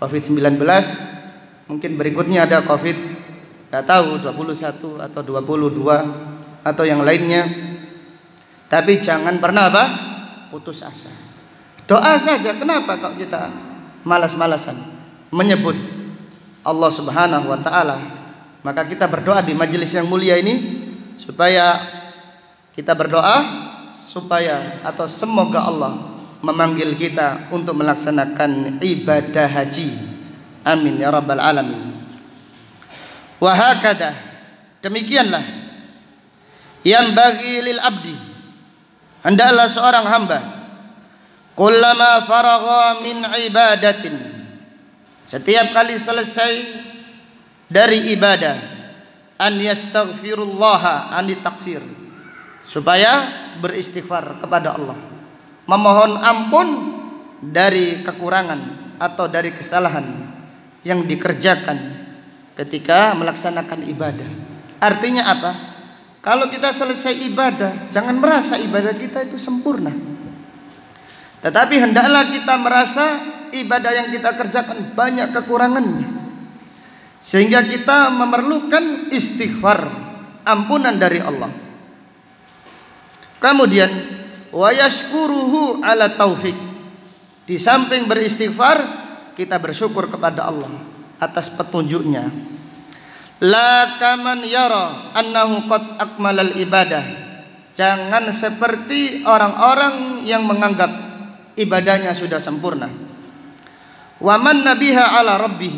Covid-19. Mungkin berikutnya ada Covid, tidak tahu 21 atau 22 atau yang lainnya. Tapi jangan pernah apa? Putus asa. Doa saja. Kenapa kok kita malas-malasan menyebut Allah Subhanahu wa taala? Maka kita berdoa di majelis yang mulia ini supaya kita berdoa supaya atau semoga Allah memanggil kita untuk melaksanakan ibadah haji. Amin ya rabbal alamin. Wa hakada, demikianlah yang bagi lil abdi, hendaklah seorang hamba kullama faragha min ibadatin, setiap kali selesai dari ibadah, an yastaghfirullaha an taksir, supaya beristighfar kepada Allah, memohon ampun dari kekurangan atau dari kesalahan yang dikerjakan ketika melaksanakan ibadah. Artinya apa? Kalau kita selesai ibadah, jangan merasa ibadah kita itu sempurna. Tetapi hendaklah kita merasa ibadah yang kita kerjakan banyak kekurangannya, sehingga kita memerlukan istighfar, ampunan dari Allah. Kemudian wa yashkuruhu ala taufik. Di samping beristighfar, kita bersyukur kepada Allah atas petunjuknya. La kaman yara annahu qad akmalal ibadah. Jangan seperti orang-orang yang menganggap ibadahnya sudah sempurna. Wa man nabiha ala rabbih.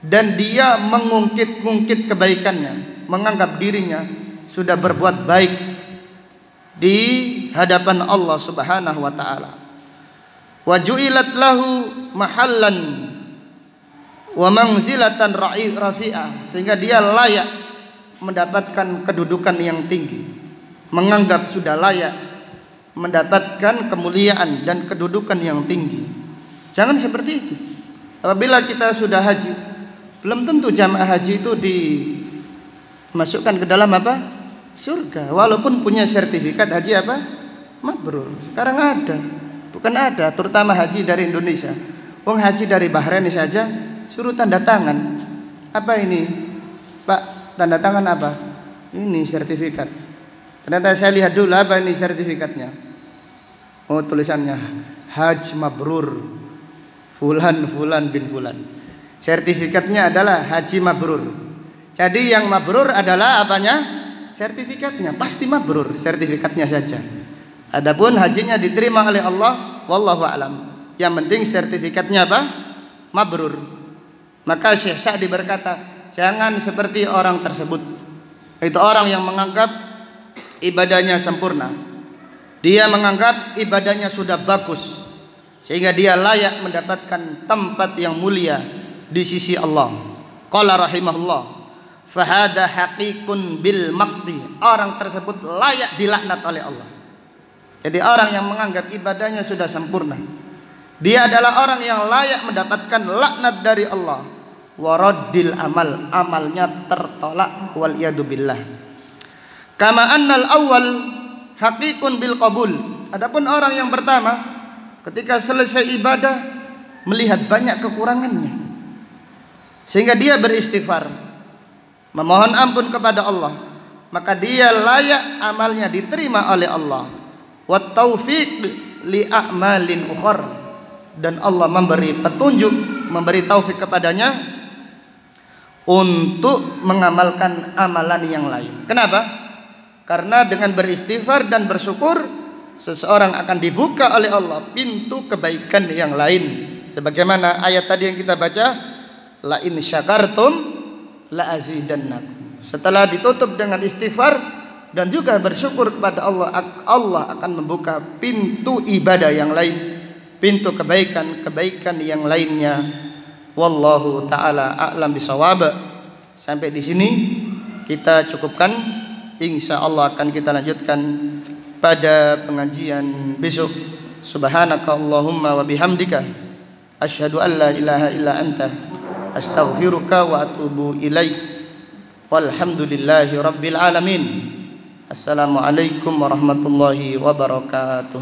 Dan dia mengungkit-ungkit kebaikannya, menganggap dirinya sudah berbuat baik di hadapan Allah Subhanahu wa taala. Wa ju'ilat lahu mahallan wa manzilatan rafi'ah, sehingga dia layak mendapatkan kedudukan yang tinggi, menganggap sudah layak mendapatkan kemuliaan dan kedudukan yang tinggi. Jangan seperti itu. Apabila kita sudah haji, belum tentu jamaah haji itu dimasukkan ke dalam apa? Surga, walaupun punya sertifikat haji apa? Mabrur. Sekarang ada, bukan ada, terutama haji dari Indonesia. Wong haji dari Bahrain saja suruh tanda tangan. Apa ini, Pak? Tanda tangan apa? Ini sertifikat. Ternyata saya lihat dulu, apa ini sertifikatnya? Oh, tulisannya Haj Mabrur Fulan bin Fulan. Sertifikatnya adalah haji mabrur. Jadi yang mabrur adalah apanya? Sertifikatnya. Pasti mabrur sertifikatnya saja. Adapun hajinya diterima oleh Allah, wallahu a'lam. Yang penting sertifikatnya apa? Mabrur. Maka Syekh Sa'di berkata, jangan seperti orang tersebut. Itu orang yang menganggap ibadahnya sempurna. Dia menganggap ibadahnya sudah bagus, sehingga dia layak mendapatkan tempat yang mulia di sisi Allah. Qala rahimahullah, fahada haqiqun bil maqdi. Orang tersebut layak dilaknat oleh Allah. Jadi orang yang menganggap ibadahnya sudah sempurna, dia adalah orang yang layak mendapatkan laknat dari Allah. Waraddil amal, amalnya tertolak, wal iyadu billah. Kama annal awal haqiqun bil qabul. Adapun orang yang pertama, ketika selesai ibadah melihat banyak kekurangannya, sehingga dia beristighfar, memohon ampun kepada Allah, maka dia layak amalnya diterima oleh Allah. Wa taufiq li a'malin ukhar, dan Allah memberi petunjuk, memberi taufik kepadanya untuk mengamalkan amalan yang lain. Kenapa? Karena dengan beristighfar dan bersyukur, seseorang akan dibuka oleh Allah pintu kebaikan yang lain. Sebagaimana ayat tadi yang kita baca, la in syakartum la azidannakum. Setelah ditutup dengan istighfar dan juga bersyukur kepada Allah, Allah akan membuka pintu ibadah yang lain, pintu kebaikan yang lainnya. Wallahu taala a'lam bisawab. Sampai di sini kita cukupkan. Insyaallah akan kita lanjutkan pada pengajian besok. Subhanaka Allahumma wa bihamdika asyhadu an la ilaha illa anta astaghfiruka wa atubu ilaik. Walhamdulillahi rabbil alamin. Assalamualaikum warahmatullahi wabarakatuh.